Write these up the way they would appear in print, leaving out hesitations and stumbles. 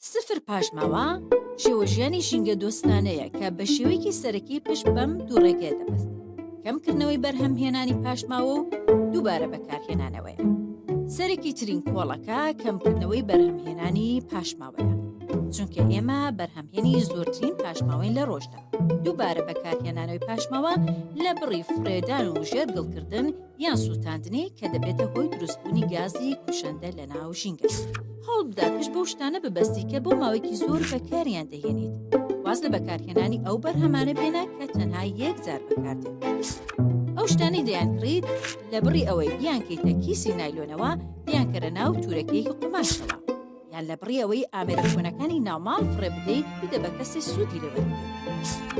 سفر پاشماوە شێوەژیانی ژینگە دۆستانەیە کە بە شێوەیەکی سەرەکی پشت بەم دوو ڕێگە دەبەست. کەمکردنەوەی بەرهەمهێنانی پاشماوە و دووبارە بەکارهێنانەوەیە. سەرێکی ترین کۆڵەکە کەمکردنەوەی بەرهەمهێنانی پاشماوەیە، چونکە ئێمە بەرهەمهێنی زۆرترین پاشماوەین لە ڕۆژدا. دووبارە بەکارهێنانەوەی پاشماوە لە بڕی فرێدان و ژێرگڵکردن یان سووتاندنی کە دەبێتە هۆی دروستبوونی گازی کوشەندە لە ناو ژینگە. هەوڵ بدە پشت بەو شتانە ببەستی کە بۆ ماوەیەکی زۆر بەکاریان دەهێنیت. واز لە بەکارهێنانی ئەو بەرهەمانە بێنە کە تەنها یەک جار بەکاردێت. ئەو شتانەی دەیانکڕیت لە بڕی ئەوەی بیانکەیتە کیسی نایلۆنەوە بیانکەرە ناو تورەکەیەکی قوماشەوە، یان لە بڕی ئەوەی ئامێرەخۆنەکانی ناوماڵ فڕێ بدەیت بدە بە کەسی سوودی لەوەربێت.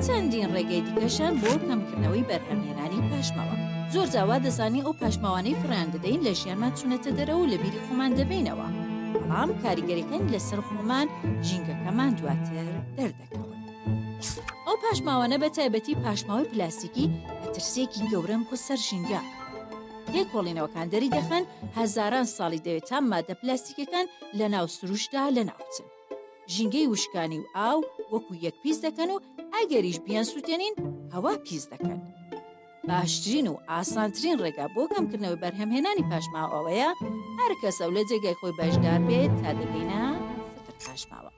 چەندین ڕێگەی دیکەشان بۆ کەمکردنەوەی بەرهەمهێنانی پاشماوە. زۆر جاوا دەزانی ئەو پاشماوانەی فڕیان دەدەین لە ژیانمان چوونەتە دەرەوە و لە بیری خۆمان دەبینەوە، بەڵام کاریگەریەکان لەسەر خۆمان ژینگەکەمان دواتر دەردەکەون. ئەو پاشماوانە بە تایبەتی پاشماوەی پلاستیکی مەترسیەکی گەورەم بۆ سەر ژینگە. تێکۆڵینەوەکان دەری دەخەن هەزاران ساڵی دەوێت تا مادە پلاستیکەکان لە ناو سروشدا لەناوچن. ژینگەی وشکانی و ئاو وەکو یەک پیس دەکەن و ئەگەریش بیان سووتێنین هەوا پیس دەکەن. باشترین و ئاسانترین ڕێگا بۆ کەمکردنەوەی بەرهەمهێنانی پاشماوە ئەوەیە هەر کەسە و لە جێگای خۆی بەشدار بێت تا دەگەینە سفر پاشماوە.